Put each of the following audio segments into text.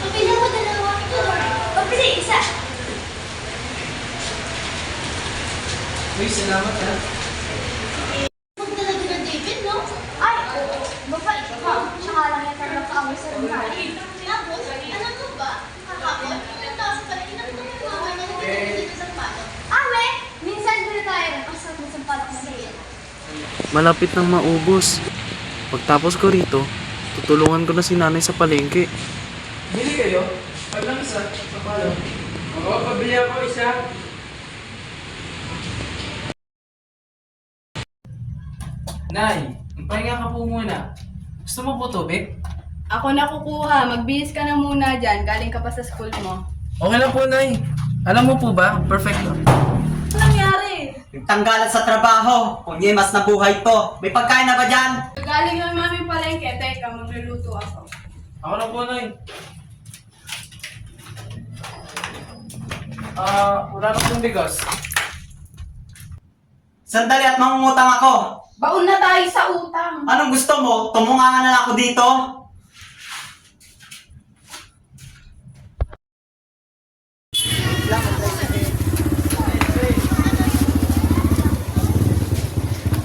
Pabili mo dalawa. Pabili isa. Uy, salamat ha. Huwag talaga na David, no? Ay, oo. Mabait ka. Tsaka lang yan para makaaway sa rumali. Tapos, alam mo ba? Kahapon, nagtaas pala inang yung mama niya na pinagdito sa pato. Awe! Minsan doon tayo nakasal mo sa pato na sa'yo. Malapit nang maubos. Pagtapos ko rito, tutulungan ko na si nanay sa palengke. Bili kayo? Pag lang isa. Kapalo. Oo, pabili ako isa. Nay, magpahinga ka po muna. Gusto mo po tubig? Ako na kukuha. Magbihis ka na muna dyan. Galing ka pa sa school mo. Okay lang po, Nay. Alam mo po ba? Perfecto. Ano nangyari? Nagtanggalan sa trabaho. Kunyimas na buhay to. May pagkain na ba dyan? Galing ng mami palengke. Teka, magluluto ako. Ako lang po, Nay. Wala na pong bigas. Sandali at mangungutang ako. Baon na tayo sa utang. Anong gusto mo? Tumunga na lang ako dito?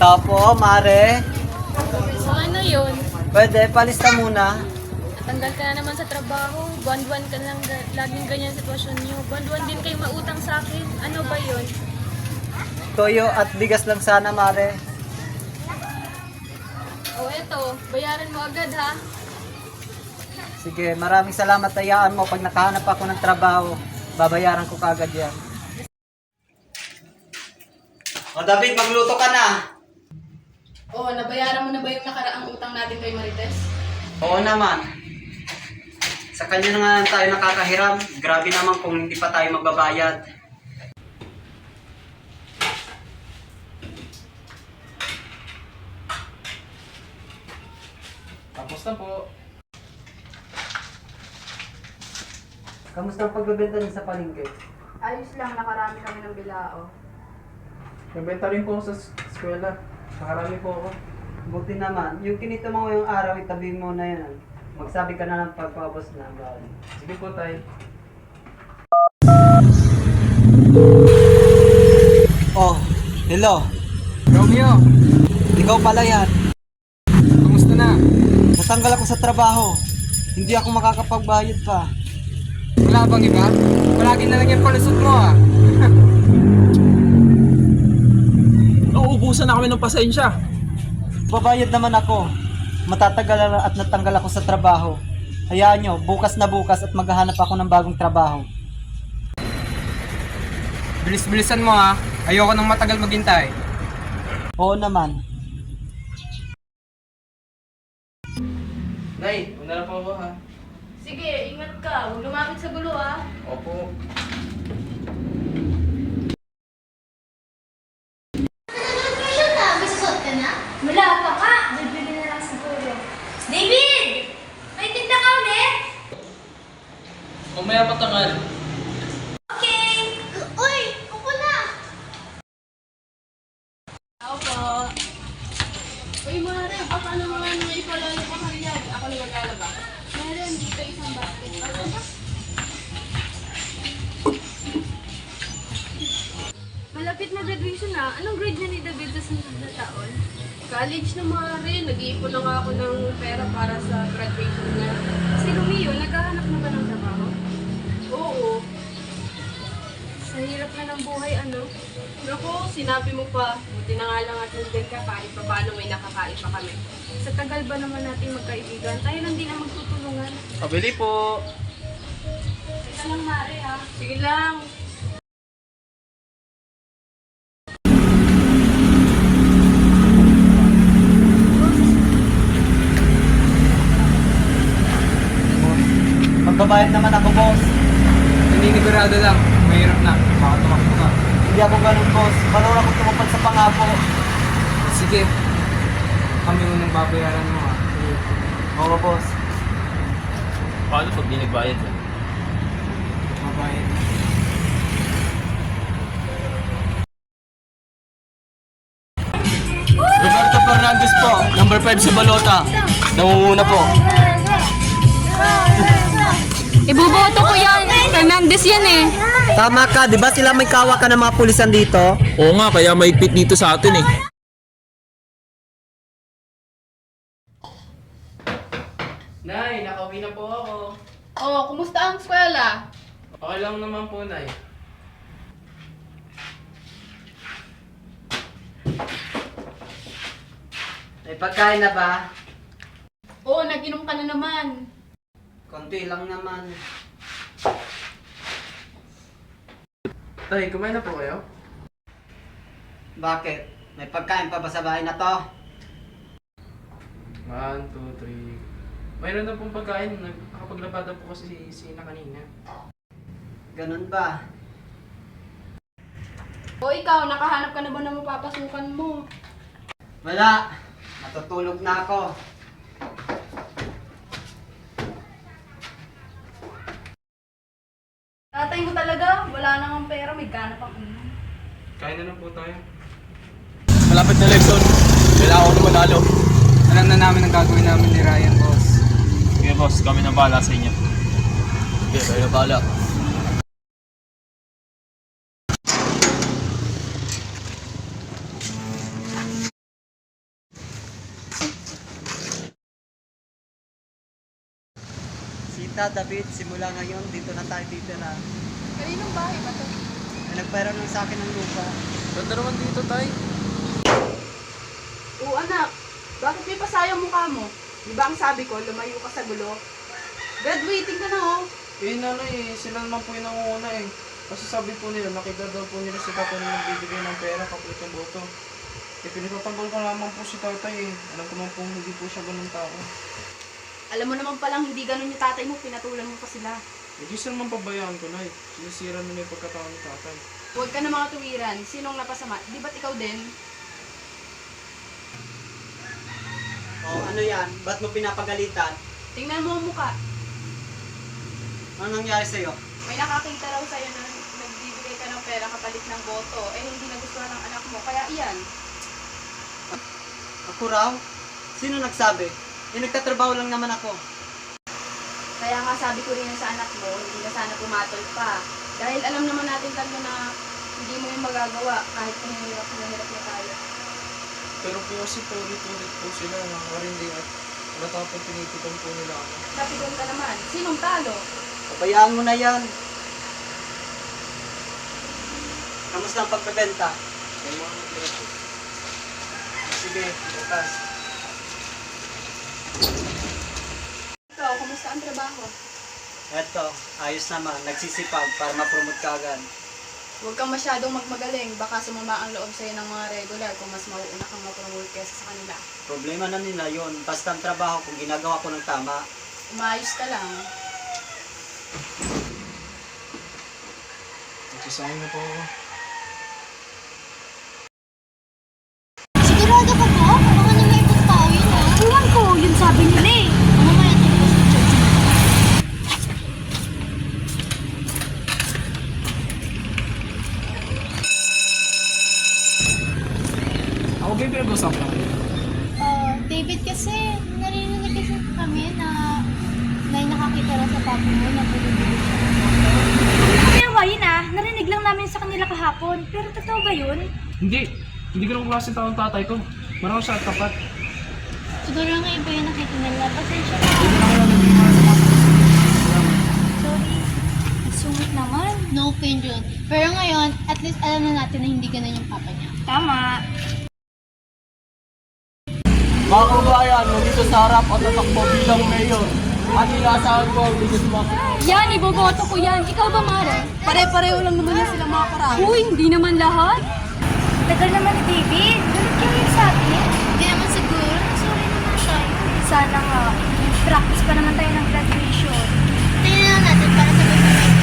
Tapo, mare. So ano yun? Pwede, palista muna. Natanggal ka na naman sa trabaho. Buwan-buwan ka lang, laging ganyan sitwasyon niyo. Buwan-buwan din kayo mautang sa akin. Ano ba yun? Toyo at bigas lang sana, mare. O eto, bayaran mo agad ha. Sige, maraming salamat. Tayaan mo. Pag nakahanap ako ng trabaho, babayaran ko kagad yan. O David, magluto ka na. Oo, nabayaran mo na ba yung nakaraang utang natin kay Marites? Oo naman. Sa kanya na nga tayo nakakahiram. Grabe naman kung hindi pa tayo magbabayad. Tapos na po. Kamusta ang pagbebenta niyo sa palengke? Ayos lang, nakarami kami ng bilao. Nagbenta rin po ako sa eskwela. Nakarami po ako. Buti naman. Yung kinita mo ngayong araw, itabi mo na yan. Magsabi ka na ng pagpapos na. Sige po, Tay. Oh, hello. Romeo, Ikaw pala yan. kamusta na? Natanggal ako sa trabaho. Hindi ako makakapagbayad pa. Wala bang iba? Palagi na lang yung palusot mo ah. Nauubusan na kami ng pasensya. Babayad naman ako. Matatagal at natanggal ako sa trabaho. Hayaan nyo, bukas na bukas at maghahanap ako ng bagong trabaho. Bilis-bilisan mo ah. Ayoko nang matagal maghintay. Oo naman. Nay, una na po ako ha. Sige, ingat ka. Huwag lumapit sa gulo ah. Opo. Graduation na. May susot ka na? Wala pa ka. Bibili na lang siguro. David! May tinda ka ulit? Umaya patangal. Okay. Uy! Upo na! Ako po. Uy, Mare, baka naman may palalo pa kanya. Ako na maglalaba. Meron dito isang basket. Ano ba? Malapit na graduation na. Anong grade niya ni David sa sunod na taon? College na Mare. Nag-iipon na nga ako ng pera para sa graduation niya. Si Romeo, naghahanap na ba ng trabaho? Oo. Sa hirap na ng buhay, ano? Naku, sinabi mo pa. Buti na nga lang at nandun ka kahit pa paano may nakakain pa kami. Sa tagal ba naman natin magkaibigan, tayo lang din ang magtutulungan. Pabili po. Isa lang, Mare, ha? Sige lang. Magbabayad naman ako, boss. Naninigurado lang. Mahirap na. Baka tumakbo ka. Hindi ako ganun, boss. Marunong ako tumupad sa pangako. Sige. Kami unang babayaran mo ha. Oo, boss. Paano pag di nagbayad? Mabayad. Roberto Fernandez po, number 5 sa balota. Nangunguna po. Go, go, go! Iboboto ko yan. Fernandez yan eh. Tama ka, di ba sila may kawa ka ng mga pulisan dito? Oo nga, kaya maigpit dito sa atin eh. Nay, nakauwi na po ako. Oh, kumusta ang eskwela? Okay lang naman po, Nay. May pagkain na ba? Oo, nag-inom ka na naman. Konti lang naman. Tay, kumain na po kayo? Bakit? May pagkain pa ba sa bahay na to? 1, 2, 3. Mayroon na pong pagkain. Nakapaglabada po kasi si Sina kanina. Ganun ba? O ikaw, nakahanap ka na ba ng mapapasukan mo? Wala. Matutulog na ako. Tatay mo talaga, wala nang pera, may gana pang uminom. Kain na lang po tayo. Malapit na election. Kailangan ko na manalo. Alam na namin ang gagawin namin ni Ryan, boss. Sige boss, kami na bahala sa inyo. Sige, kayo na bahala. Sita, David, simula ngayon, dito na tayo titira. Kaninong bahay ba to? May nagpera lang sa akin ng lupa. Ganda naman dito, Tay. Oo anak, bakit may pasayang mukha mo? Di ba ang sabi ko, lumayo ka sa gulo? Graduating ka na oh. Eh, nanay, sila naman po yung nangunguna eh. Kasi sabi po nila, nakita daw po nila si tatay na nagbibigay ng pera kapalit ng boto. Eh, pinagtatanggol ko naman po si tatay eh. Alam ko naman po hindi po siya ganun tao. Alam mo naman palang hindi ganun yung tatay mo, pinatulan mo pa sila. Hindi sila naman pabayaan ko na eh. Sinisira na yung pagkatao ni tatay. Huwag ka na mga tuwiran, sinong napasama? Di ba't ikaw din? Oh, ano yan? Ba't mo pinapagalitan? Tingnan mo ang mukha. Ano nangyari sa'yo? May nakakita raw sa'yo na nagbibigay ka ng pera kapalit ng boto. Eh hindi nagustuhan ng anak mo, kaya iyan. Ako raw? Sino nagsabi? Eh, nagtatrabaho lang naman ako. Kaya nga sabi ko rin sa anak mo, hindi na sana pumatol pa. Dahil alam naman natin tatlo na hindi mo yung magagawa kahit nahihirap na tayo. Pero po kasi paulit-ulit po sila nakakarinding at natapang tinitipan po nila ako. Napikon ka naman, sinong talo? Pabayaan mo na yan. Kamusta ang pagbebenta? May mga natira po. Sige, bukas. Ikaw, kumusta ang trabaho? Eto, ayos naman. Nagsisipag para ma-promote ka agad. Huwag kang masyadong magmagaling, baka sumama ang loob sa'yo ng mga regular kung mas mauuna kang mapromote kesa sa kanila. Problema na nila yon. Basta ang trabaho kung ginagawa ko ng tama. Umayos ka lang. Nagsasayang na po ako. Sigurado ka po? Baka na may ibang tao yun ah. Tingnan ko, yun sabi nila eh. Mamaya tayo sa church. Ako ba yung pinag-usapan? David kasi, narinig kasi kami na may nakakita lang sa papa mo na bumibili siya ng motor. Pero yun ah, narinig lang namin sa kanila kahapon. Pero totoo ba yun? Hindi ko nang klase taong tatay ko. Marami siya at tapat. Siguro nga iba yung nakita nila. Pasensya na. Sorry. Sungit naman. No pain yun. Pero ngayon, at least alam na natin na hindi ganun yung papa niya. Tama. Mga kabayan, nandito sa harap at tatakbo bilang mayor. At inaasahan ko ang biggest box. Yan, iboboto ko yan. Ikaw ba, Mare? Pare-pareho lang naman yan sila mga karami. Uy, hindi naman lahat. Tagal naman ni David. Galit ka rin sa atin. Hindi naman siguro. Sorry naman tayo. Sana nga. Practice pa naman tayo ng graduation. Tingnan lang natin para sa graduation.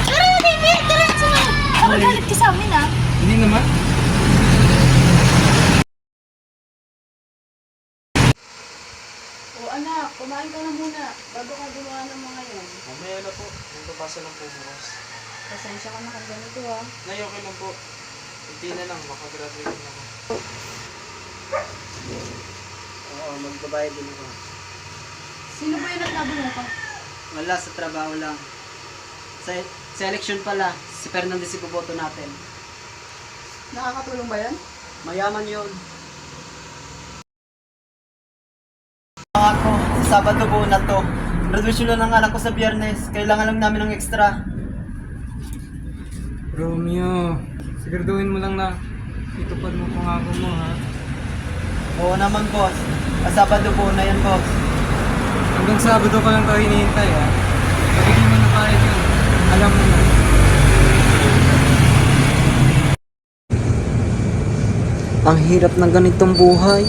Tara na, David! Tara na sumunod! Baka galit ka sa amin, ah. Hindi naman. O anak, kumain ka na muna bago ka gumawa ng mga yan. Mamaya na po. Magpapasa lang po bukas. Pasensya ka na kung ganito ah. Nay, okay lang po. Hindi na lang. Makagraduate na ako. Oo, magbabayad din ako. Sino ba yung naglabo mo ka? Wala, sa trabaho lang. Sa election pala, si Fernandez iboboto natin. Nakakatulong ba yan? Mayaman yun. Ako, sa Sabado buo na to. Graduation lang ng anak ko sa Biyernes. Kailangan lang namin ng extra. Romeo, siguraduhin mo lang na itupad mo pangako mo, ha? Oo naman, boss. Sa Sabado buo na yan, boss. Hanggang Sabado ka lang tayo hinihintay, ha? Pag hindi mo na kaya yun, alam mo na. Ang hirap ng ganitong buhay.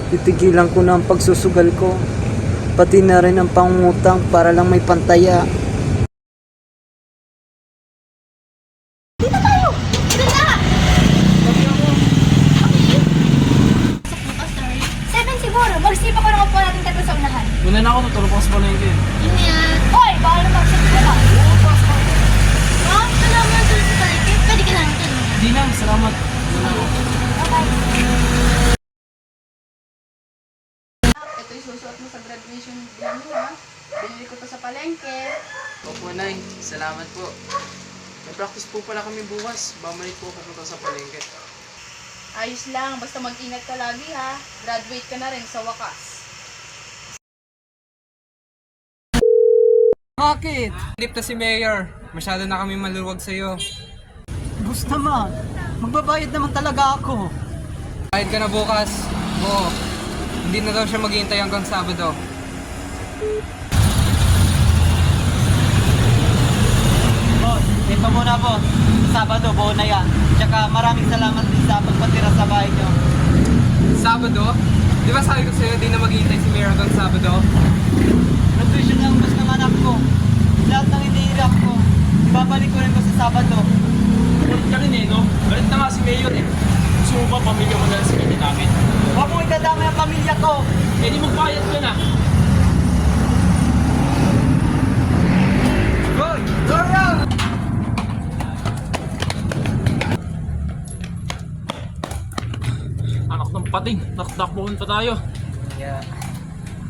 Titigilan ko na ang pagsusugal ko. Pati na rin ang pangungutang para lang may pantaya. Dito tayo! Dito na! Okay. 7 siguro. Mag-sleep ako ng upo natin tatlo sa unahan. Muna na ako, tutulog ko sa palengke. Yun yan. Hoy! Baka na mag-sleep ka. Kailangan mo yung tulog sa palengke. Pwede ka lang tulog. Hindi lang, salamat. Okay. Ito yung susuot mo sa graduation day mo, ha? Binili ko to sa palengke. Opo, Nay. Salamat po. May practice po pala kami bukas. Bumalik po pupunta sa palengke. Ayos lang, basta mag-ingat ka lagi, ha? Graduate ka na rin sa wakas. Bakit? Lip na si Mayor. Masyado na kami maluwag sa'yo. Boss naman, magbabayad naman talaga ako. Kahit ka na bukas, oo. Hindi na daw siya maghihintay hanggang Sabado. Boss, ito muna, boss. Sabado buo na yan. Tsaka maraming salamat din sa pagpatira sa bahay nyo. Sabado? Di ba sabi ko sa'yo, di na maghihintay si Mayor hanggang Sabado? Graduation lang, boss, ng anak ko. Lahat ng inihirap ko, ibabalik ko rin ko sa Sabado. Galit ka rin eh, no? Galit na nga si Mayor eh. Gusto mo ba pamilya mo na lang si kanya namin? Huwag mong itadamay ang pamilya ko. Eh di magbayad ka na. Hoy! Gloria! Anak ng pating, naktakbuhan pa tayo. Yeah.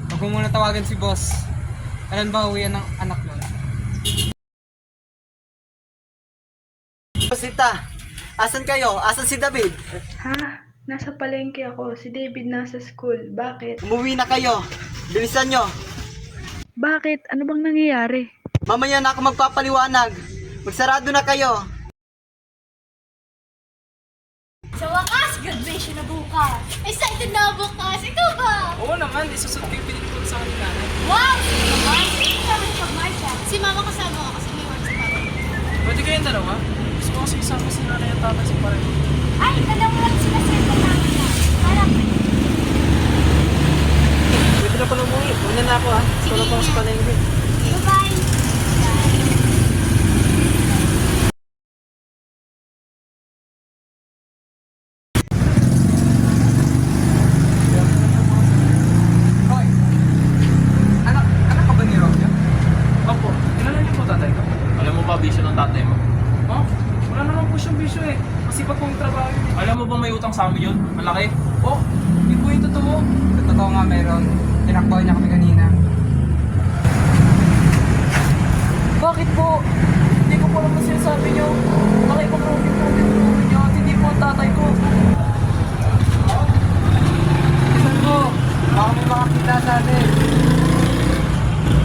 Huwag mo muna tawagan si boss. Alam ba uwi ng anak nun? Sita, asan kayo? Asan si David? Ha? Nasa palengke ako. Si David nasa school. Bakit? Umuwi na kayo. Bilisan nyo. Bakit? Ano bang nangyayari? Mamaya na ako magpapaliwanag. Magsarado na kayo. Sa wakas, graduation na bukas. Excited na ako bukas. Ikaw ba? Oo naman, isusot ko yung pinitulog sa kanila. Wow! Sige naman. Sige naman pag-marcha. Si mama kasama ako kasi may work sa papa. Pwede kayong dalawa? Gusto ko kasi isama si nanay at tatay sa pareho. Ay, dalawa lang sila sa namin na. Harap. Pwede na pala umuwi. Una na ako ha. Sige Tulog ako sa na. palengke. Bye-bye. Hoy! Anak ka ba ni Romeo? Opo, Kilala niyo po tatay ko? alam mo ba bisyo ng tatay mo? Oh? Wala naman po siyang bisyo eh. Masipag pong trabaho yun. Alam mo ba may utang sa amin yun? Malaki? Oh, hindi po yung totoo. Totoo nga meron. Tinakbahan niya kami kanina. Bakit po? Hindi ko po naman sinasabi niyo. Nakipag-robin-robin niyo at hindi po ang tatay ko. Isan po, baka may makakita sa atin.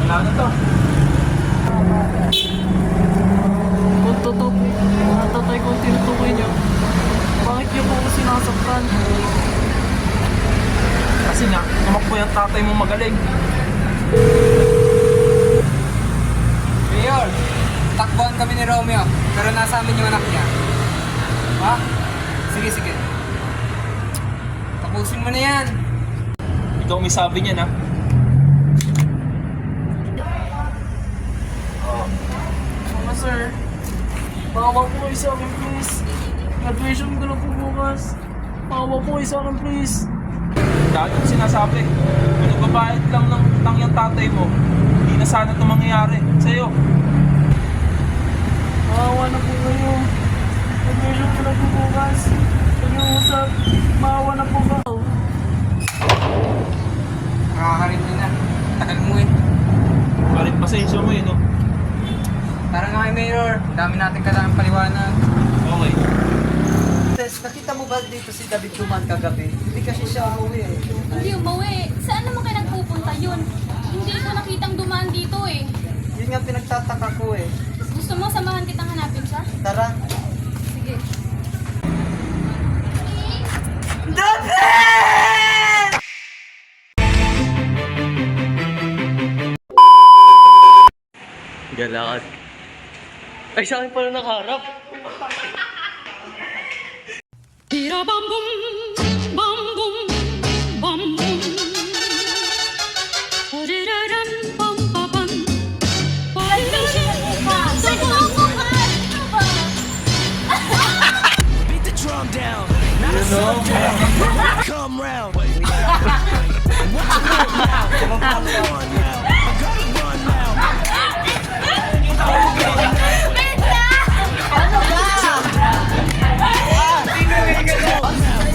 Wala na to. Kung totoo po, mga tatay ko ang tinutukoy niyo, bakit niyo po ako sinasaktan? Kasi nga, tumakbo yung tatay mo magaling. Mayor, takbuhan kami ni Romeo, pero nasa amin yung anak niya. Ha? Sige, sige. Tapusin mo na yan. Ikaw may sabi niya na. Mga sir, maawa po kayo sa akin, please. Graduation ko na po bukas. Maawa po kayo sa akin, please. Dahil yung sinasabi, kung nagbabayad lang ng utang yung tatay mo, hindi na sana ito mangyayari sa'yo. Maawa na po kayo. Graduation ko na po bukas. Pag-iusap, maawa na po ba? Nakakarin din na. Tagal mo eh. pa rin pasensya mo no? Tara nga kay Mayor, ang dami natin kailangan paliwanag. Okay. Tess, nakita mo ba dito si David Duman kagabi? Hindi kasi siya umuwi eh. Hindi umuwi. Saan naman kayo nagpupunta yun? Hindi ko nakitang dumaan dito eh. Yun nga pinagtataka ko eh. Gusto mo samahan kitang hanapin siya? Tara. Sige. Galakad. Ay, sa akin pala nakaharap. Tira bam bum bam bum bam bum. Oriraram bam bam bam. Beat the drum down, not a slow down. Come round. Watch it move now. I'm the one now. I gotta run now.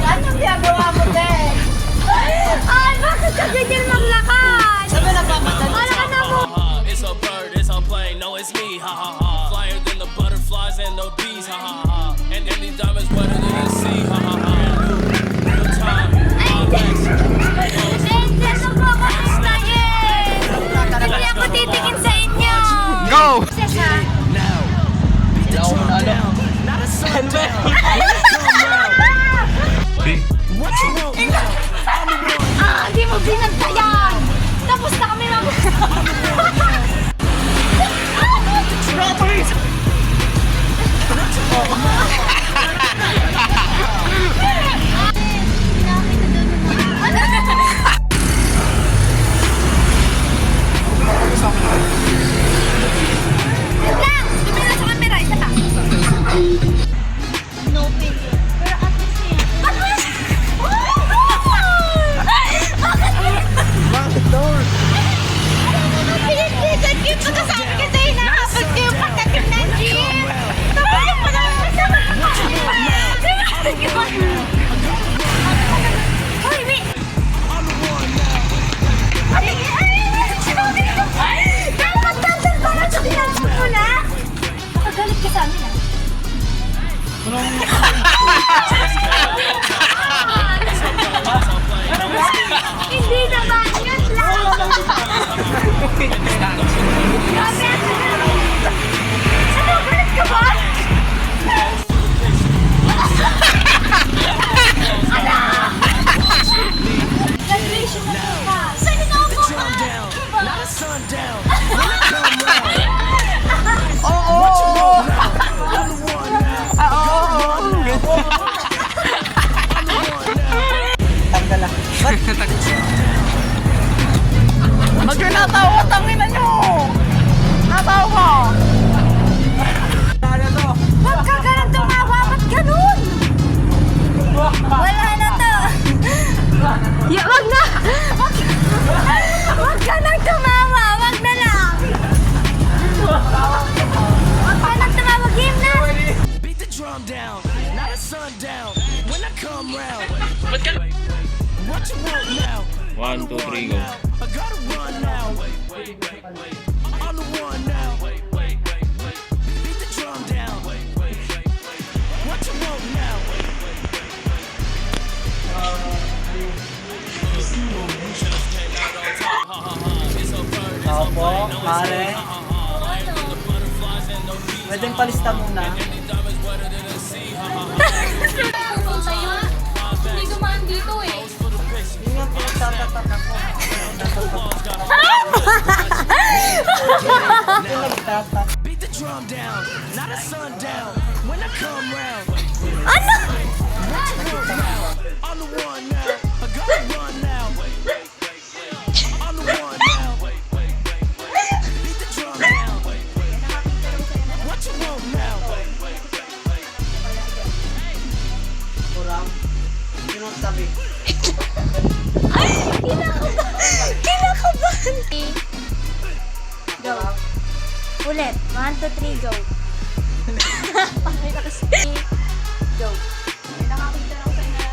Anong ginagawa mo, Ted? Ay, bakit ka ganyan maglakad? Sabi nagpapadali. Wala ka na mo. It's a bird, it's a plane, no, it's me, ha ha ha. Flyer than the butterflies and the bees, ha ha ha. And these diamonds wetter than the sea, ha ha ha. Real time, complex. Hindi na po ako sustayin. Hindi ako titingin sa inyo. Go! Sesa. Now. Beat the drum down, not a slow down. Come round. What you want now? I'm the one. Hindi mo binantayan. Tapos na kami mag... No picture. Pero at least yan. Bakit doon? Pinitigan yun. Pagkasabi ka sa'yo na kapag kayo pagdating ng jeep. Tapos pa naman masama. Hoy, wait. Dapat tantan para sa tinanong mo na. Nakagalit ka sa amin ah. Hindi naman, yun lang. Grabe, ano, galit ka ba? Graduation na po ka. Saan ikaw po ka? Down, not a sundown. When I come round. Oo! What you want now? I'm the one now. I'm the one now. Tanggal lang. Ba't ka natawa? Tangina nyo! Natawa! Ano to? Huwag ka ganun tumawa, ba't ganun? Wala na to. Wag na! Wag ka nang tumawa, wag na lang. Wag ka nang tumawa, game na. Beat the drum down, not a sundown. When I come round. What you want now? 1, 2, 3, go. I gotta run now. I'm the one now. Beat the drum down. What you want now? Opo, pare. Pwedeng palista muna. Pupunta yun. Hindi dumaan dito eh. Yun nga pinagtataka ko. Pinagtataka. Beat the drum down, not a sundown. When I come round. Ano? What you want now? I'm the one now. I gotta run now. I'm the one now. Beat the drum down. What you want now? Kurang. Sino ang sabi? Kinakabahan. Go. Ulit. 1, 2, 3, go. Go. May nakakita lang sa inyo.